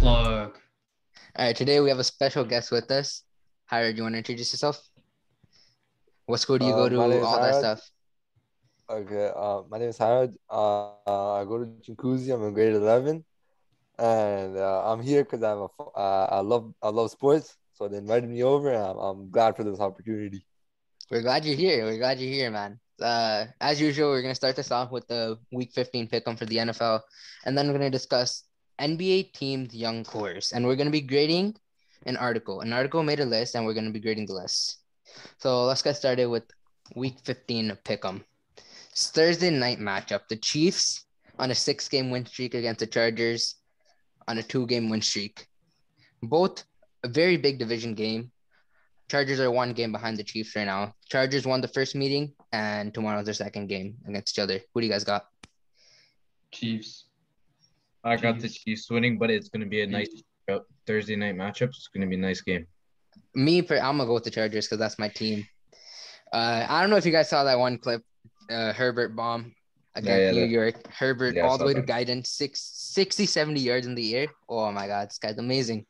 Plug. All right, today we have a special guest with us. Howard, you want to introduce yourself? What school do you go My name to? is All that Harad. stuff. Okay, my name is Harad. I go to Chinguzi. I'm in grade 11, and I'm here because I love sports. So they invited me over, and I'm glad for this opportunity. We're glad you're here. We're glad you're here, man. As usual, we're gonna start this off with the Week 15 pick'em for the NFL, and then we're gonna discuss NBA teams' young cores, and we're gonna be grading an article. An article made a list, and we're gonna be grading the list. So let's get started with Week 15 pick'em. It's Thursday night matchup. The Chiefs on a 6-game win streak against the Chargers on a 2-game win streak. Both a very big division game. Chargers are 1 game behind the Chiefs right now. Chargers won the first meeting, and tomorrow's their second game against each other. Who do you guys got? Chiefs. I got the Chiefs winning, but it's going to be a nice Thursday night matchup. It's going to be a nice game. I'm going to go with the Chargers because that's my team. I don't know if you guys saw that one clip, Herbert bomb against New York. Herbert all the way to guidance, 60, 70 yards in the air. Oh, my God. This guy's amazing.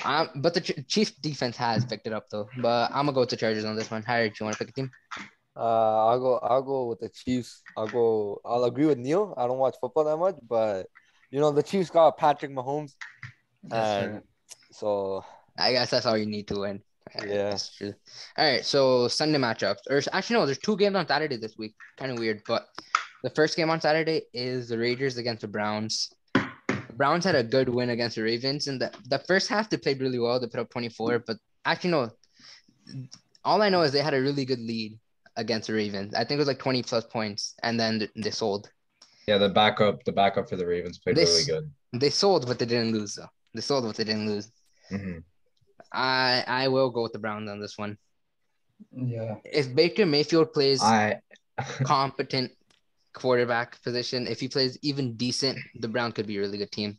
But the Chiefs defense has picked it up, though. But I'm going to go with the Chargers on this one. Harry, do you want to pick a team? I'll go with the Chiefs. I'll agree with Neil. I don't watch football that much, but the Chiefs got Patrick Mahomes, and so I guess that's all you need to win. Yeah. That's true. All right, so Sunday matchups. Or actually, no, there's 2 games on Saturday this week. Kind of weird, but the first game on Saturday is the Raiders against the Browns. The Browns had a good win against the Ravens, and the first half they played really well. They put up 24, but actually, no. All I know is they had a really good lead against the Ravens. I think it was like 20-plus points, and then they sold. Yeah, the backup for the Ravens played really good. They sold, but they didn't lose, though. They sold, but they didn't lose. Mm-hmm. I will go with the Browns on this one. Yeah. If Baker Mayfield plays competent quarterback position, if he plays even decent, the Browns could be a really good team.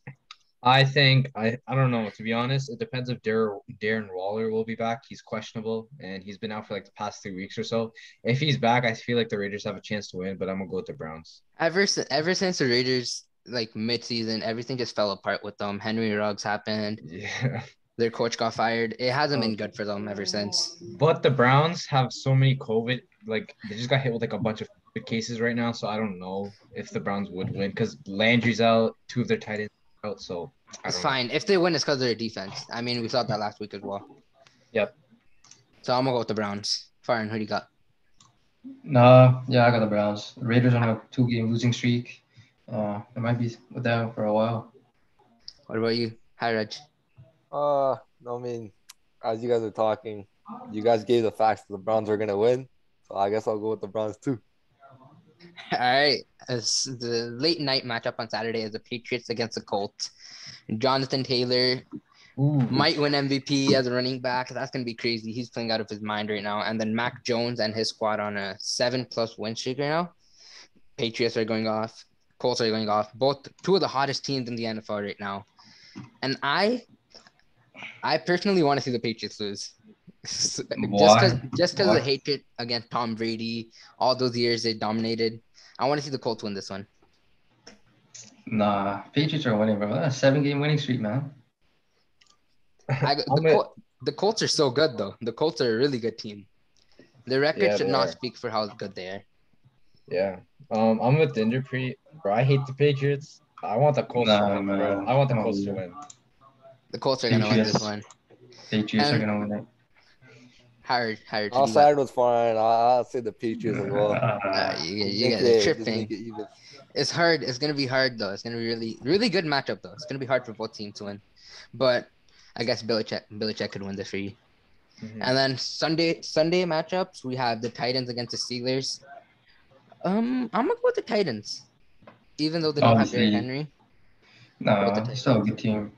I think I don't know, to be honest. It depends if Darren Waller will be back. He's questionable, and he's been out for like the past 3 weeks or so. If he's back, I feel like the Raiders have a chance to win, but I'm gonna go with the Browns. Ever since the Raiders like midseason, everything just fell apart with them. Henry Ruggs happened. Yeah. Their coach got fired. It hasn't been good for them ever since. But the Browns have so many COVID, like they just got hit with like a bunch of COVID cases right now. So I don't know if the Browns would win because Landry's out, 2 of their tight ends are out. So it's fine. If they win, it's because of their defense. I mean, we saw that last week as well. Yep. So I'm gonna go with the Browns. Farhan, who do you got? Yeah, I got the Browns. The Raiders on a 2-game losing streak. They might be with them for a while. What about you, Haraj? I mean, as you guys are talking, you guys gave the facts that the Browns are gonna win, so I guess I'll go with the Browns too. All right, as the late night matchup on Saturday is the Patriots against the Colts. Jonathan Taylor might win MVP as a running back. That's gonna be crazy. He's playing out of his mind right now. And then Mac Jones and his squad on a 7+ win streak right now. Patriots are going off. Colts are going off. Both 2 of the hottest teams in the NFL right now. And I personally want to see the Patriots lose. Just because of the hatred against Tom Brady, all those years they dominated. I want to see the Colts win this one. Nah, Patriots are winning, bro. That's a 7-game winning streak, man. The Colts are so good, though. The Colts are a really good team. The record should not speak for how good they are. Yeah. I'm with Inderpreet, bro. I hate the Patriots. I want the Colts to win, bro. I want the Colts to win. The Colts are going to win this one. Patriots are going to win it. Harry, I'll side with fine. I'll say the Patriots as well. You get it tripping. It's hard. It's going to be hard, though. It's going to be really, really good matchup, though. It's going to be hard for both teams to win. But I guess Belichick could win this for you. Mm-hmm. And then Sunday matchups, we have the Titans against the Steelers. I'm going to go with the Titans, even though they don't have Derrick Henry. No, still a good team.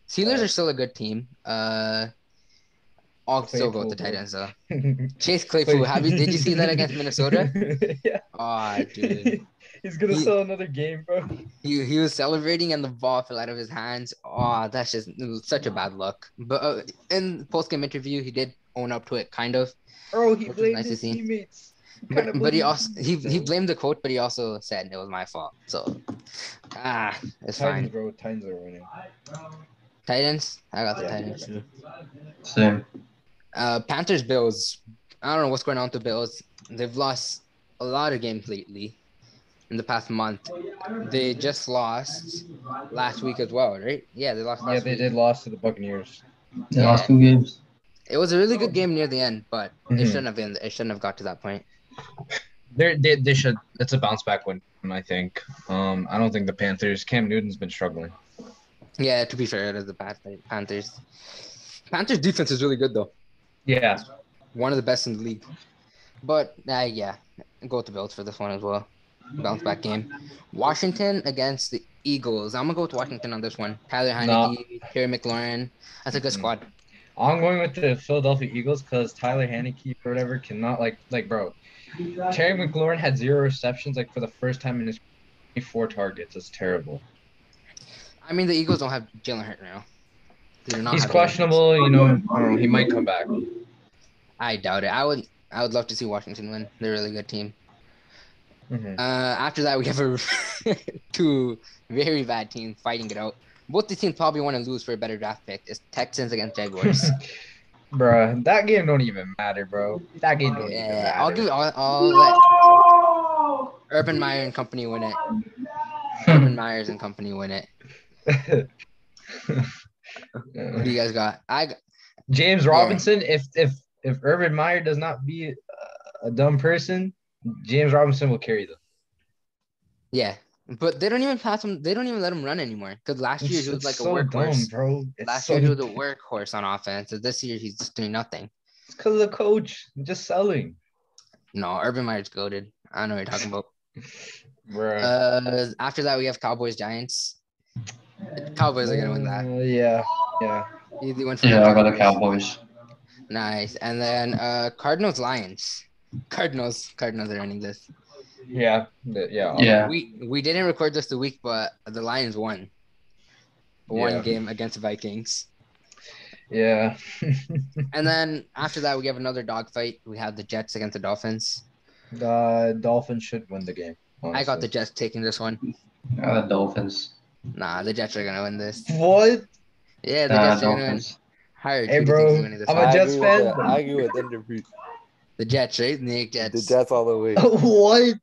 Steelers are still a good team. I'll still go with the Titans, though. Chase Claypool, did you see that against Minnesota? Yeah. Oh, dude. He's going to sell another game, bro. He was celebrating and the ball fell out of his hands. Oh, that's just such a bad luck. But in post-game interview, he did own up to it, kind of. Bro, he blamed his teammates. But he blamed the coach, but he also said it was my fault. So It's Titans, fine. bro. Titans are winning. Titans. I got the Yeah. Titans too. Same. Panthers, Bills. I don't know what's going on with the Bills. They've lost a lot of games lately in the past month. They just lost last week as well, right? Yeah, they lost Yeah, last they week. did lost to the Buccaneers. They Yeah. lost 2 games. It was a really good game near the end, but it Mhm. shouldn't have been. It shouldn't have got to that point. They should. It's a bounce back win, I think. I don't think the Panthers. Cam Newton's been struggling. Yeah, to be fair, it is the Panthers. Panthers defense is really good though. Yeah. One of the best in the league. But yeah, go with the Bills for this one as well. Bounce back game. Washington against the Eagles. I'm gonna go with Washington on this one. Tyler Nah. Heineke, Terry McLaurin. That's a good Mhm. squad. I'm going with the Philadelphia Eagles because Tyler Haneke or whatever cannot bro. Terry McLaurin had 0 receptions for the first time in his 4 targets. It's terrible. I mean, the Eagles don't have Jalen Hurts now. They do not He's have Jalen Hurts. questionable. I don't know. He might come back. I doubt it. I would love to see Washington win. They're a really good team. Mhm. After that, we have two very bad teams fighting it out. Both the teams probably want to lose for a better draft pick. It's Texans against Jaguars. Bruh, that game don't even matter, bro. That game don't even Yeah, matter. I'll let Urban Meyer and company win it. Urban Myers and company win it. What do you guys got? James Robinson, if Urban Meyer does not be a dumb person, James Robinson will carry them. Yeah, but they don't even pass him. They don't even let him run anymore. Because last year he was It's like a so dumb, workhorse. bro. It's Last so year he was a workhorse on offense. And this year he's just doing nothing. It's because of the coach just selling. No, Urban Meyer's goated. I know what you're talking about. Bruh. After that we have Cowboys Giants. Cowboys are gonna win that. Yeah. Easy win for Yeah, I got the Cowboys. Cowboys. Nice. And then Cardinals Lions. Cardinals are winning this. Yeah. Yeah. We didn't record this the week, but the Lions won. One game against the Vikings. Yeah. And then after that we have another dogfight. We have the Jets against the Dolphins. The Dolphins should win the game. Honestly. I got the Jets taking this one. I got the Dolphins. Nah, the Jets are gonna win this. What? Yeah, the Jets are gonna win. Dolphins. Hard. Hey, Who do you think is bro. winning this I'm one? a Jets fan. I agree with Inderpreet. The Jets, right? The Jets. The Jets all the way. What?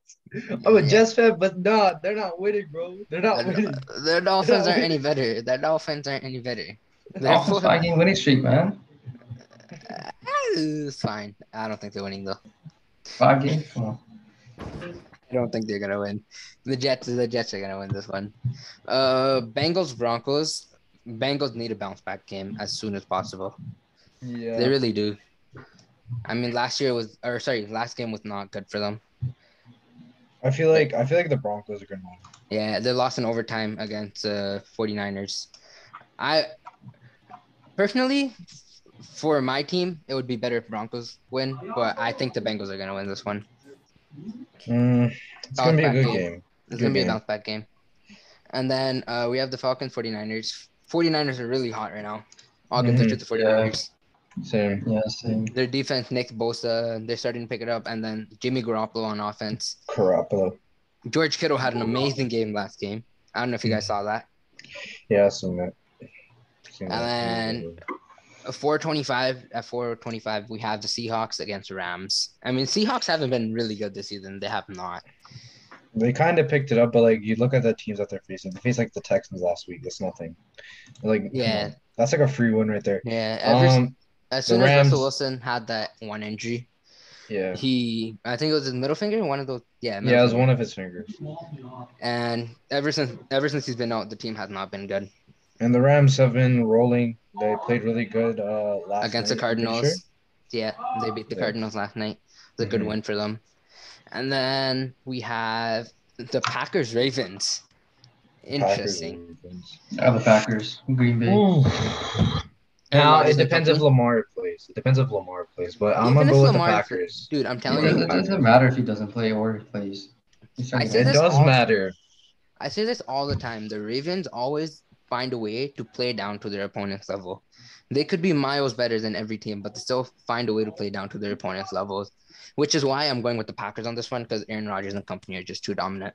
I'm a Yeah. Jets fan, but nah, they're not winning, bro. They're not winning. Their Dolphins aren't any winning. better. Their Dolphins aren't any better. Dolphins 5-game winning streak, man. It's fine. I don't think they're winning though. 5 games. Come on. I don't think they're gonna win. The Jets are gonna win this one. Bengals Broncos. Bengals need a bounce back game as soon as possible. Yeah. They really do. I mean, last game was not good for them. I feel like the Broncos are gonna win. Yeah, they lost in overtime against 49ers. I personally, for my team, it would be better if Broncos win, but I think the Bengals are gonna win this one. It's gonna be a good game. It's gonna be a bounce back game. And then we have the Falcons 49ers. 49ers are really hot right now. I'll give it to the 49ers. Same. Yeah, same. Their defense, Nick Bosa, they're starting to pick it up. And then Jimmy Garoppolo on offense. Garoppolo. George Kittle had an amazing game last game. I don't know if you guys saw that. Yeah, I seen that. And then 4:25, we have the Seahawks against the Rams. I mean, Seahawks haven't been really good this season. They have not. They kind of picked it up, but you look at the teams that they're facing. They faced the Texans last week. That's nothing. Yeah, that's a free win right there. Yeah. As soon as Rams, Russell Wilson had that one injury, yeah, I think it was his middle finger, one of those. Yeah, it was one of his fingers. And ever since he's been out, the team has not been good. And the Rams have been rolling. They played really good last against night, the Cardinals. Sure. Yeah, they beat the Cardinals last night. It was a good win for them. And then we have the Packers Ravens. Interesting. I have the Packers. Green Bay. Now it depends if Lamar plays. But I'm gonna go with the Packers. Dude, I'm telling you, it doesn't matter if he doesn't play or he plays. It does matter. I say this all the time. The Ravens always find a way to play down to their opponent's level. They could be miles better than every team, but they still find a way to play down to their opponent's levels, which is why I'm going with the Packers on this one because Aaron Rodgers and company are just too dominant.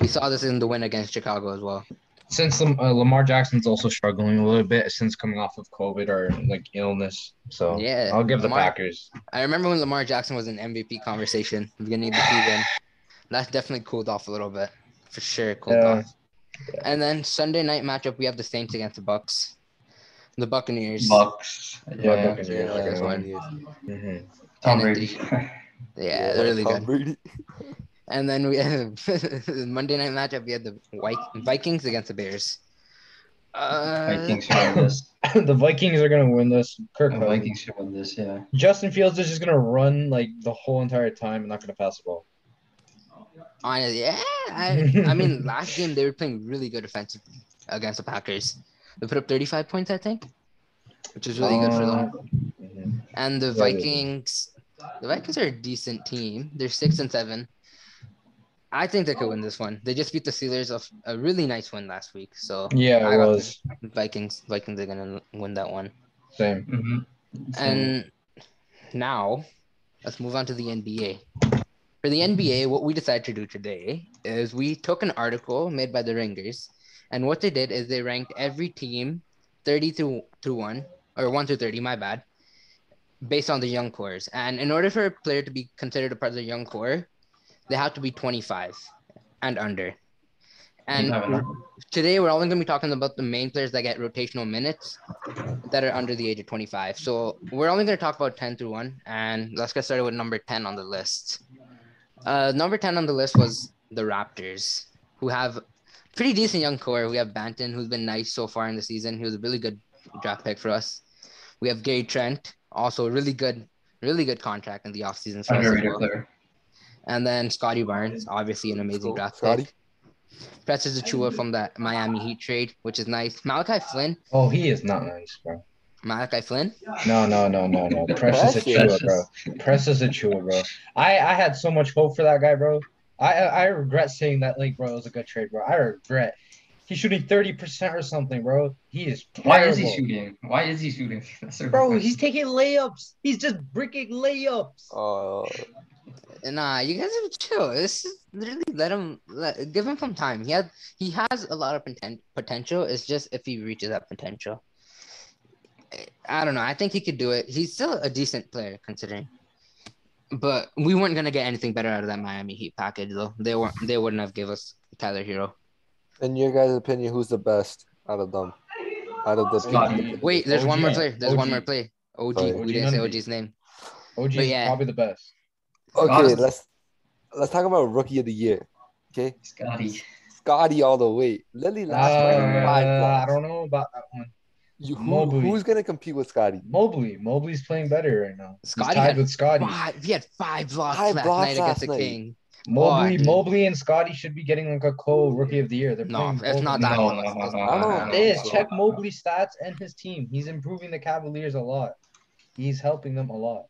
We saw this in the win against Chicago as well. Since Lamar Jackson's also struggling a little bit since coming off of COVID or like illness, so Yeah, I'll give the Lamar. Packers. I remember when Lamar Jackson was in MVP conversation beginning of the season. That's definitely cooled off a little bit, for sure. Cooled off. And then Sunday night matchup, we have the Saints against the Bucks, the Buccaneers. Bucks. My Yeah. Buccaneers Yeah, are gonna win. Buccaneers. Mhm. Tom 10 and Brady. 3. Yeah, they're really Tom good. Brady. And then we have the Monday night matchup. We had the Vikings against the Bears. Vikings should win this. The Vikings are gonna win this. Kirk The Cousins. Vikings should win this. Yeah. Justin Fields is just gonna run like the whole entire time and not gonna pass the ball. Honestly, yeah. I mean, last game they were playing really good offensively against the Packers. They put up 35 points, I think, which is really good for them. Mhm. And the Yeah, Vikings are a decent team. They're 6-7. I think they could win this one. They just beat the Steelers of a really nice win last week. So Yeah, I it got was. the Vikings. Vikings are gonna win that one. Same. Mm-hmm. And now let's move on to the NBA. For the NBA, what we decided to do today is we took an article made by the Ringers, and what they did is they ranked every team 30 through 1, or 1 through 30, my bad, based on the young cores. And in order for a player to be considered a part of the young core, they have to be 25 and under. And today we're only going to be talking about the main players that get rotational minutes that are under the age of 25. So we're only going to talk about 10 through 1, and let's get started with number 10 on the list. Number 10 on the list was the Raptors, who have pretty decent young core. We have Banton, who's been nice so far in the season. He was a really good draft pick for us. We have Gary Trent, also really good contract in the offseason for us as well. Player. And then Scotty Barnes, obviously an amazing draft pick. Precious Achua from the Miami Heat trade, which is nice. Malachi Flynn. Oh, he is not nice, bro. Malachi Flynn? No. Precious Achua, bro. Precious Achua, bro. I had so much hope for that guy, bro. I regret saying that, like, bro, it was a good trade, bro. I regret. He's shooting 30% or something, bro. He is terrible. Why is he shooting? Bro, he's taking layups. He's just bricking layups. Nah, you guys have to chill. This is literally give him some time. He has a lot of potential. It's just if he reaches that potential. I don't know. I think he could do it. He's still a decent player considering. But we weren't gonna get anything better out of that Miami Heat package though. They wouldn't have give us Tyler Hero. In your guys' opinion, who's the best out of them? Out of the Wait, there's one more player. There's OG. one more player. OG. Sorry. We didn't say OG's name. OG is probably the best. Okay, let's talk about rookie of the year. Okay, Scotty all the way. Lily last 5 blocks. I don't know about that one. Who's gonna compete with Scotty? Mobley's playing better right now. Scotty He's tied with Scotty. He had 5 blocks last night against the King. Mobley and Scotty should be getting like a co-rookie of the year. They're playing it's not that close. Check Mobley's stats and his team. He's improving the Cavaliers a lot. He's helping them a lot.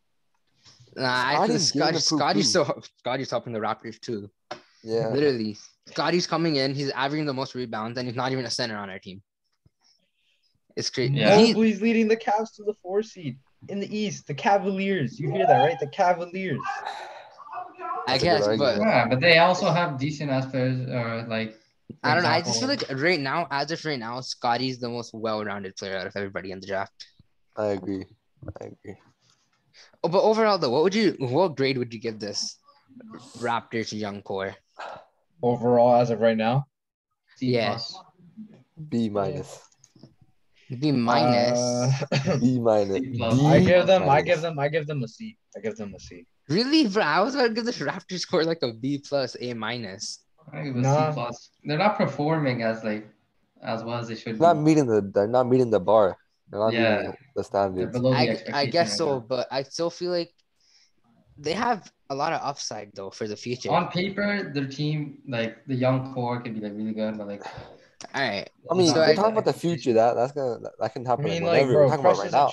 Nah, I think Scotty's helping the Raptors too. Yeah. Literally. Scotty's coming in, he's averaging the most rebounds, and he's not even a center on our team. It's crazy. Yeah. Mobley's leading the Cavs to the 4 seed in the East. The Cavaliers. You hear that, right? The Cavaliers. I guess, but they also have decent ass players. I don't know. I just feel like right now, Scotty's the most well-rounded player out of everybody in the draft. I agree. Oh, but overall, though, what grade would you give this Raptors young core? Overall, as of right now, C+. B minus. B minus. B minus. I give them a C. Really, bro? I was about to give the Raptors score like a B plus, A minus. I give a C+. They're not performing as well as they should. They're not meeting the bar. They're not meeting the standards. I guess so, but I still feel like they have a lot of upside though for the future. On paper, their team, like the young core, can be like really good, but like. All right. I mean, we're talking about the future. That can happen. I mean, like, bro, we're talking about right now.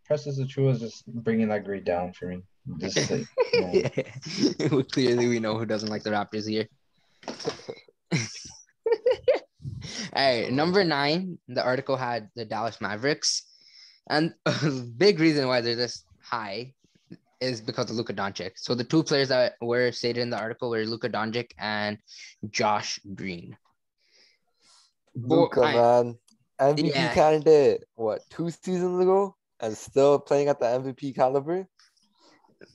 Precious Achua is just bringing that grade down for me. Just like, Clearly, we know who doesn't like the Raptors here. All right, number 9. The article had the Dallas Mavericks, and a big reason why they're this high is because of Luka Doncic. So the two players that were stated in the article were Luka Doncic and Josh Green. Luka, man, MVP Yeah. candidate. What, 2 seasons ago, and still playing at the MVP caliber?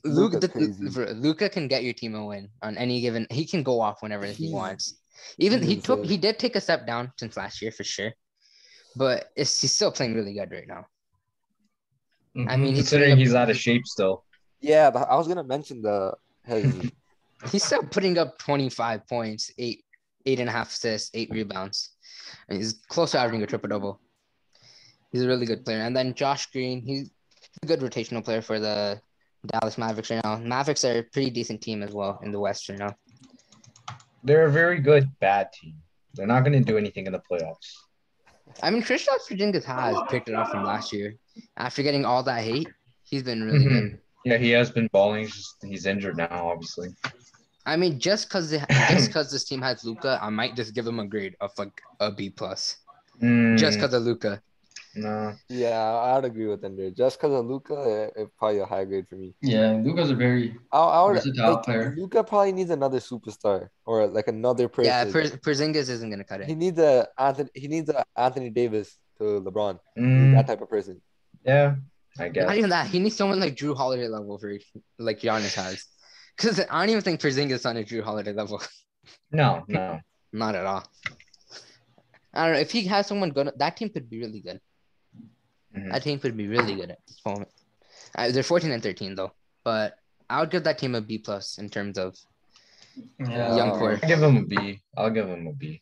Luka's crazy. Luka can get your team a win on any given. He can go off whenever he wants. Even he's insane. he did take a step down since last year for sure, but he's still playing really good right now. I mean, considering he's out of shape still. Yeah, I was gonna mention he's still putting up 25 points, 8.5 assists, 8 rebounds. And he's close to averaging a triple double. He's a really good player. And then Josh Green, he's a good rotational player for the Dallas Mavericks right now. Mavericks are a pretty decent team as well in the West right now. They're a very good bad team. They're not going to do anything in the playoffs. I mean, Kristaps Porzingis has picked it up from last year. After getting all that hate, he's been really good. Yeah, he has been balling. He's injured now, obviously. I mean, just because this team has Luka, I might just give him a grade of like a B+. Just because of Luka. No. Yeah, I'd agree with Ender. Just because of Luka, it's probably a high grade for me. Yeah, Luka's a very versatile player. Luka probably needs another superstar or like another person. Yeah, Porzingis isn't gonna cut it. He needs a Anthony Davis to LeBron. That type of person. Yeah, I guess. Not even that. He needs someone like Drew Holiday level for like Giannis has. Because I don't even think Porzingis is on a Drew Holiday level. No. Not at all. I don't know. If he has someone good, that team could be really good. That team could be really good at this moment. They're 14 and 13 though, but I would give that team a B+ in terms of young core. I'll give him a B.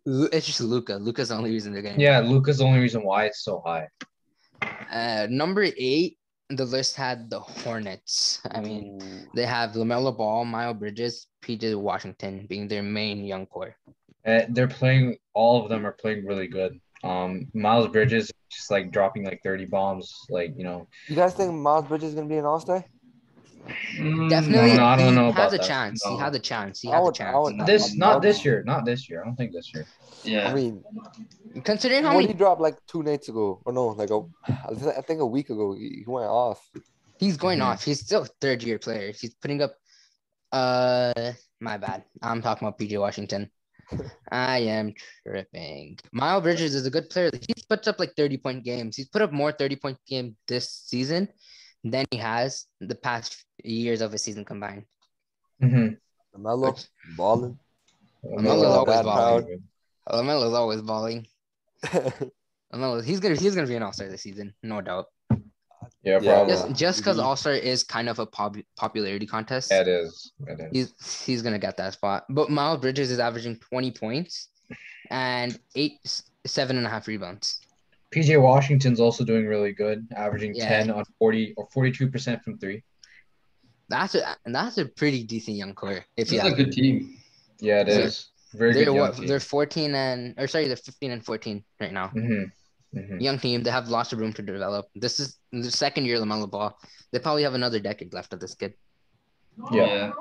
It's just Luka. Luka's the only reason they're getting. Yeah, Luka's the only reason why it's so high. Number 8, the list had the Hornets. I mean, they have LaMelo Ball, Miles Bridges, PJ Washington being their main young core. They're playing. All of them are playing really good. Miles Bridges just like dropping like 30 bombs, like You guys think Miles Bridges is gonna be an All-Star? Definitely. No, I don't know He about has a that. chance. No. He has a chance. Not this year. Not this year. I don't think this year. Yeah. I mean, considering how what many he dropped like 2 nights ago, or no, like I think a week ago, he went off. He's going off. He's still a third-year player. He's putting up. My bad. I'm talking about PJ Washington. I am tripping. Miles Bridges is a good player. He puts up like 30-point games. He's put up more 30-point games this season than he has the past years of his season combined. LaMelo balling. LaMelo's always balling. LaMelo's always balling. LaMelo, he's gonna be an All-Star this season, no doubt. Yeah, probably. Just because All-Star is kind of a popularity contest. Yeah, it is. He's gonna get that spot. But Miles Bridges is averaging 20 points and 7.5 rebounds. PJ Washington's also doing really good, averaging 10 on 40 or 42% from 3. That's a pretty decent young core. It's a good team. Yeah, it is. Very good young team. They're 15 they're 15 and 14 right now. Young team. They have lots of room to develop. This is the second year LaMelo Ball. They probably have another decade left of this kid. Yeah.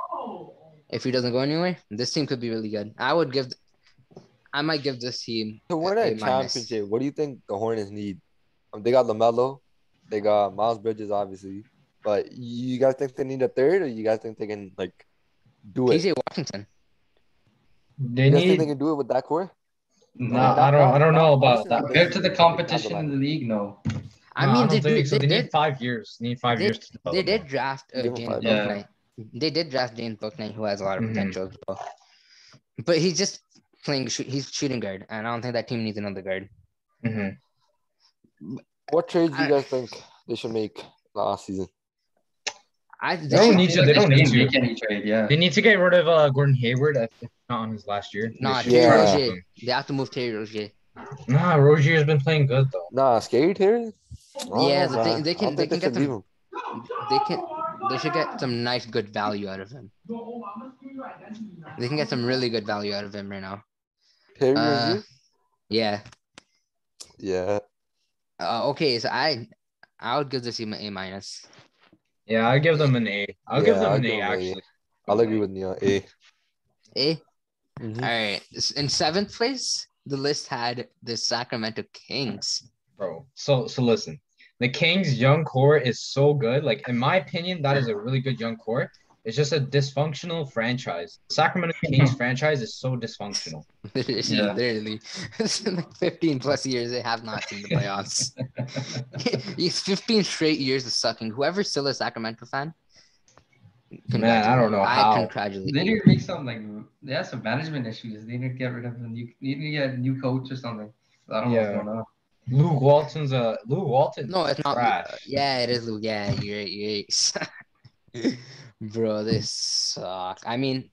If he doesn't go anywhere, this team could be really good. I might give this team to win a championship. What do you think the Hornets need? They got LaMelo, they got Miles Bridges, obviously. But you guys think they need a third, or you guys think they can like do it? PJ Washington. You guys think they can do it with that core? No, I don't know about that. Compared to the competition in the league, no. I mean, they need 5 years. They did draft James Bouknight. They did draft James Bouknight, who has a lot of potential as well. But he's just he's shooting guard, and I don't think that team needs another guard. What trades do you guys think they should make last season? They don't need to make any trade. Yeah, they need to get rid of Gordon Hayward. If not on his last year. Terry Rozier. They have to move Terry Rozier. Nah, Rozier's been playing good though. Nah, scared Terry. They can get them. They should get some nice good value out of him. They can get some really good value out of him right now. Terry Rozier? Yeah. Yeah. Okay, so I would give this team an A-. Yeah, I give them an A. I'll give them an A actually. I'll agree with Neal. A. A. All right. In 7th place, the list had the Sacramento Kings. Bro, so listen. The Kings' young core is so good. Like, in my opinion, that is a really good young core. It's just a dysfunctional franchise. Sacramento Kings franchise is so dysfunctional. Literally. It's been like 15 plus years they have not seen the playoffs. It's 15 straight years of sucking. Whoever's still a Sacramento fan, Man, I don't know I how. congratulate They you. need to make some like they have some management issues. They need to get rid of them. You need to get a new coach or something. I don't know what's Yeah. going on. Luke Walton's No, it's not. trash. Yeah, it is. Yeah, you're right. You're right. Bro, this suck. I mean,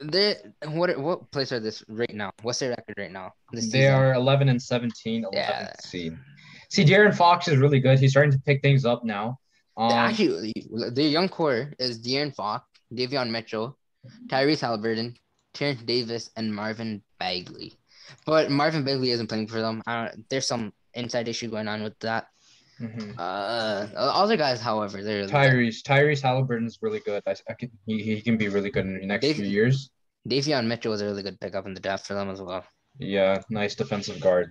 they what place are this right now? What's their record right now? This They season? are 11-17, 11th Yeah. seed. See, De'Aaron Fox is really good. He's starting to pick things up now. Actually, their young core is De'Aaron Fox, Davion Mitchell, Tyrese Halliburton, Terrence Davis, and Marvin Bagley. But Marvin Bagley isn't playing for them. There's some inside issue going on with that. Mhm. Other guys, however, they're really Tyrese Halliburton's really good. He can be really good in the next few years. Davion Mitchell was a really good pickup in the draft for them as well. Yeah, nice defensive guard.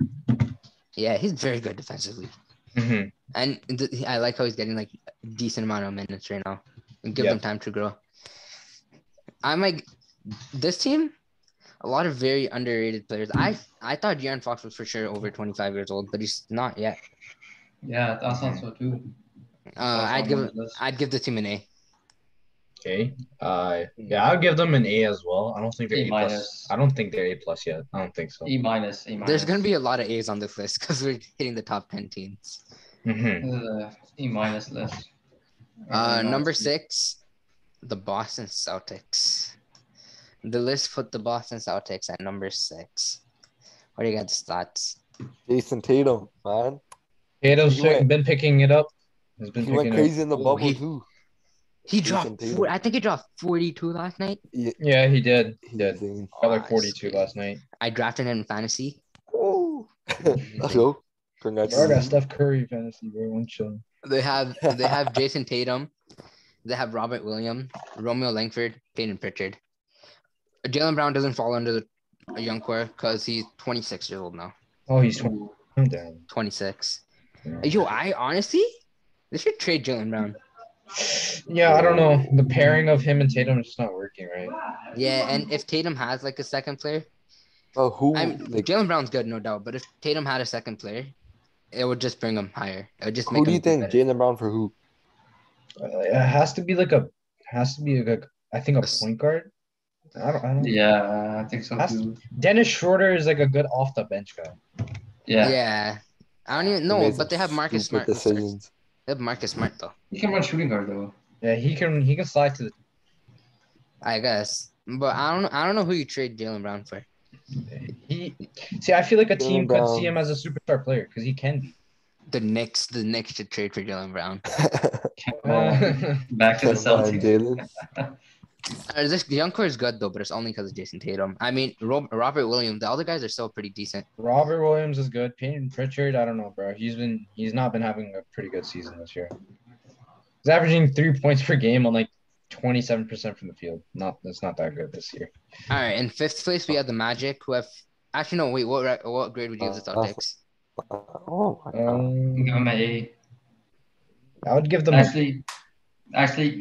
Yeah, he's very good defensively. Mhm. And I like how he's getting like a decent amount of minutes right now and give them time to grow. I'm like, this team, a lot of very underrated players. I thought De'Aaron Fox was for sure over 25 years old, but he's not yet. Yeah, I thought so too. I'd give the team an A. Okay. Yeah, I'll give them an A as well. I don't think they're A A plus. minus. I don't think they're A plus yet. I don't think so. E minus. A minus. There's gonna be a lot of A's on this list because we're hitting the top 10 teams. Mhm. E minus list. Number 6, the Boston Celtics. The list put the Boston Celtics at number 6. What do you got the stats? Jason Tatum, man. Tatum's He went- been picking it up. He's been He picking went it up. crazy in the Oh, bubble he- too. He Jason dropped. Tatum. I think he dropped 42 last night. Yeah, he did. He He's did. insane. Got like Oh, 42 that's last night. I drafted him in fantasy. Oh, let's go. Bro, I got Congratulations. Steph Curry fantasy, bro. One chill. They have Jason Tatum. They have Robert Williams, Romeo Langford, Peyton Pritchard. Jaylen Brown doesn't fall under the young core because he's 26 years old now. Oh, he's 20. Damn. 26. Yeah. Yo, I honestly, they should trade Jaylen Brown. Yeah, I don't know. The pairing of him and Tatum is just not working, right? Yeah, and if Tatum has like a second player, Well, who? Jaylen Brown's good, no doubt. But if Tatum had a second player, it would just bring him higher. It would just make who do him you think? better. Jaylen Brown for who? It has to be I think a point guard. I don't. Yeah, I think so Has too. Dennis Schroeder is like a good off the bench guy. Yeah. I don't even He know, made but they some have Marcus stupid Smart. decisions. They have Marcus Smart though. He can run shooting guard though. Yeah, he can slide to the. I guess, but I don't know who you trade Jaylen Brown for. I feel like a Jaylen team could see Brown. him as a superstar player because he can be. The Knicks should trade for Jaylen Brown. Back to the Kemba and Celtics. Jalen. This young core is good though, but it's only because of Jason Tatum. I mean, Robert Williams. The other guys are still pretty decent. Robert Williams is good. Peyton Pritchard, I don't know, bro. He's not been having a pretty good season this year. He's averaging 3 points per game on like 27% from the field. That's not that good this year. All right, in 5th place we have the Magic, who have actually no wait. What grade would you give the Celtics? Oh my god. Give him an A. I would give them Actually,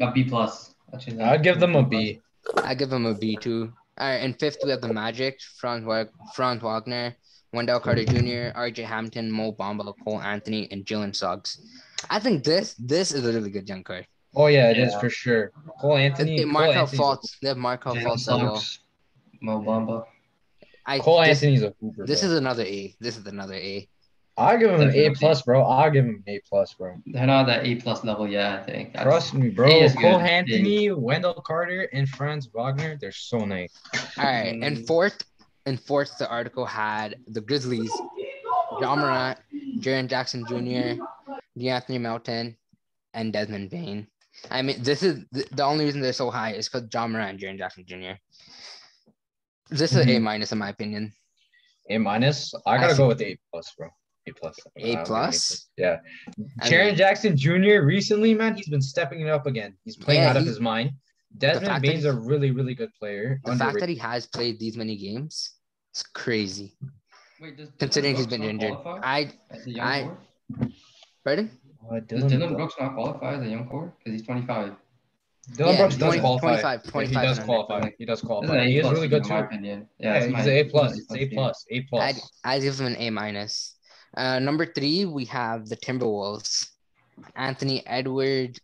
a B plus. I'd give them a B. I give them a B too. All right, in 5th we have the Magic, Franz Wagner, Wendell Carter Jr., R.J. Hampton, Mo Bamba, Cole Anthony, and Jalen Suggs. I think this is a really good young core. Oh yeah, it is for sure. Cole Anthony. They Markel Fultz. They have Markel Fultz as well. Mo Bamba. Anthony's a hooper. This bro. is another A. This is another A. I'll give him an A Definitely. plus, bro. I'll give him an A plus, bro. They're not at that A plus level yet, I think. Trust me, bro. A is Cole good. Anthony, Wendell Carter, and Franz Wagner, they're so nice. All right, and fourth, the article had the Grizzlies, John Morant, Jaren Jackson Jr., DeAnthony Melton, and Desmond Bain. I mean, this is the only reason they're so high is because John Morant and Jaren Jackson Jr. This is A minus in my opinion. A minus. I gotta go with A plus, bro. A plus. A plus? Yeah. I Jaren mean- Jackson Jr. recently, man, he's been stepping it up again. He's playing Yeah, out of his mind. Desmond fact that Bain's a really, really good player. The fact that he has played these many games is crazy. Wait, does Considering he's Brooks been not injured, qualify as a young I core? Pardon? Does Dylan Brooks not qualify as a young core? Because he's 25. Dylan Brooks does 20, qualify. 25, Yeah, 25 he does and under. qualify. Like, He does this is qualify. an And A he is plus really team, good in my too. opinion. Yeah, he's an A plus. It's A plus. A plus. I'd give him an A minus. Number 3, we have the Timberwolves. Anthony Edwards,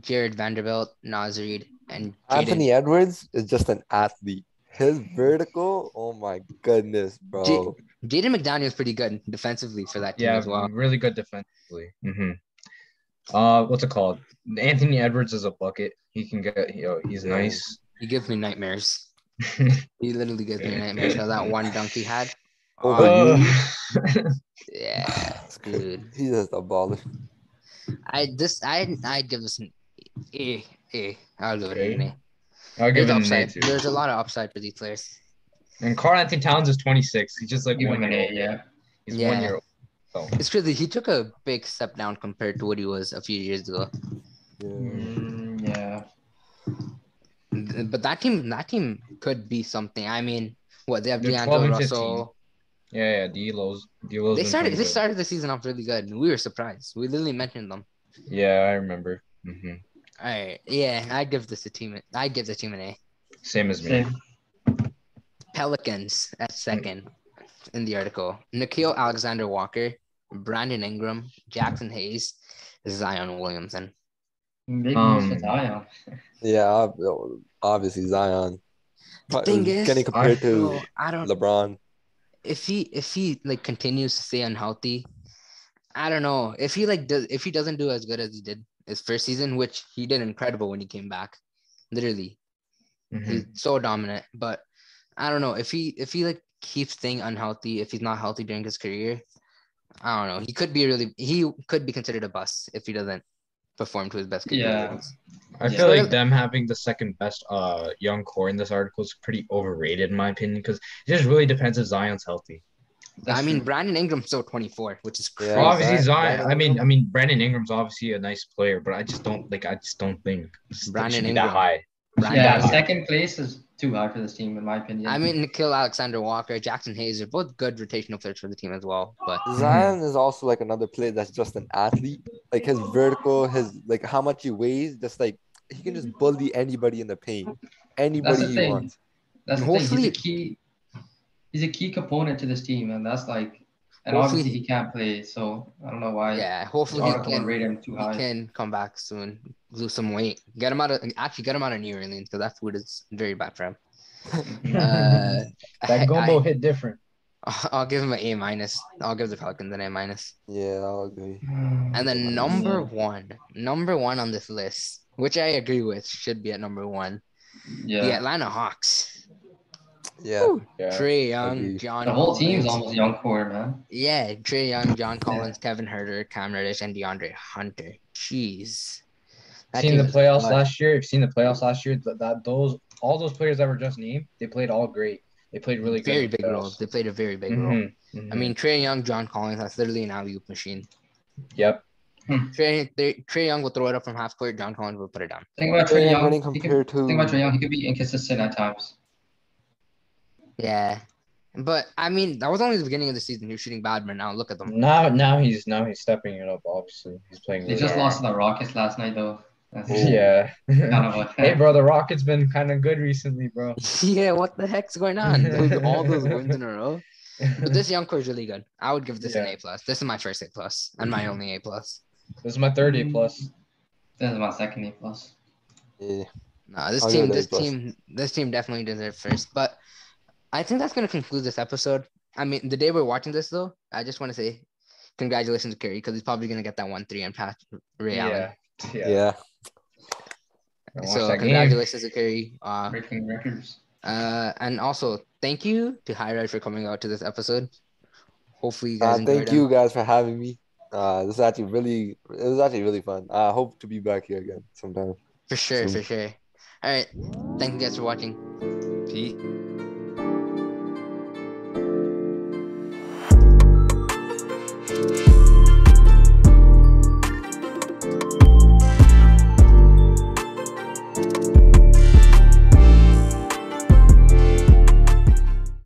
Jared Vanderbilt, Naz Reid, and Anthony Jaden. Edwards is just an athlete. His vertical, oh my goodness, bro. Jaden McDaniel is pretty good defensively for that team Yeah, as well. really good defensively. What's it called? Anthony Edwards is a bucket. He can get. He's Yeah. nice. He gives me nightmares. He literally gives me nightmares. So that one dunk he had. Over Oh, you. yeah, dude. He's just a baller. I'd give this an A. I'll give it an A. I'll give There's it an A upside. too. There's a lot of upside for these players. And Karl Anthony Towns is 26. He's just like Give 1 him an year A, old. yeah. He's Yeah. 1 year old. So. It's crazy. He took a big step down compared to what he was a few years ago. Yeah. Yeah. But that team could be something. I mean, what they have They're 12 D'Angelo and Russell. Yeah, D'Lo's They been started. pretty They good. started the season off really good. We were surprised. We literally mentioned them. Yeah, I remember. All right. Yeah, I'd give the team an A. Same as me. Same. Pelicans at second in the article. Nikhil Alexander Walker, Brandon Ingram, Jackson Hayes, Zion Williamson. Big news for Zion. Yeah, obviously Zion. The thing is, getting compared to bro, I don't. LeBron. If he like continues to stay unhealthy, I don't know. If he doesn't do as good as he did his first season, which he did incredible when he came back, literally, he's so dominant. But I don't know if he like keeps staying unhealthy, if he's not healthy during his career, I don't know. He could be considered a bust if he doesn't perform to his best capabilities. I feel like them having the second best young core in this article is pretty overrated in my opinion because it just really depends if Zion's healthy. I mean, Brandon Ingram's still 24, which is crazy. Obviously Zion. I mean, Brandon Ingram's obviously a nice player, but I just don't think Brandon should be Ingram that high. Second place is too high for this team, in my opinion. I mean, Nikhil Alexander Walker, Jackson Hayes are both good rotational players for the team as well. But Zion is also like another player that's just an athlete. Like his vertical, his like how much he weighs, just like he can just bully anybody in the paint. Anybody he wants. That's the thing. He's a key component to this team, and that's like, and obviously he can't play, so I don't know why. Yeah, hopefully he can come back soon, lose some weight, get him out of New Orleans because that food is very bad for him. That gumbo hit different. I'll give him an A minus. I'll give the Pelicans an A minus. Yeah, I'll agree. And then number one on this list, which I agree with, should be at number 1. Yeah. The Atlanta Hawks. Yeah. Trae Young, John. The whole team's almost young core, man. Yeah, Trae Young, John Collins, Kevin Huerter, Cam Reddish, and DeAndre Hunter. Jeez. Seen the playoffs last year? All those players that were just named, they played all great. They played really good. Very big roles. They played a very big role. I mean, Trae Young, John Collins, that's literally an alley-oop machine. Yep. Trae Young will throw it up from half court. John Collins will put it down. Think about Trae Young. He could be inconsistent at times. Yeah, but I mean, that was only the beginning of the season. He was shooting bad, but now look at them. Now he's stepping it up. Obviously, he's playing. They just lost to the Rockets last night, though. Yeah. Hey, bro, the Rockets been kind of good recently, bro. Yeah, what the heck's going on? All those wins in a row. But this young core is really good. I would give this an A+. This is my first A+ and my only A+. This is my third A+. This is my second A+. Yeah. No, this team definitely deserves first. But I think that's gonna conclude this episode. I mean, the day we're watching this though, I just want to say congratulations to Curry because he's probably gonna get that 1-3 and pass Ray Allen. Yeah. So congratulations to Curry. Breaking records. And also thank you to Hyride for coming out to this episode. Hopefully you guys thank you guys for having me. It was actually really fun. I hope to be back here again sometime. For sure. All right. Thank you guys for watching. Peace.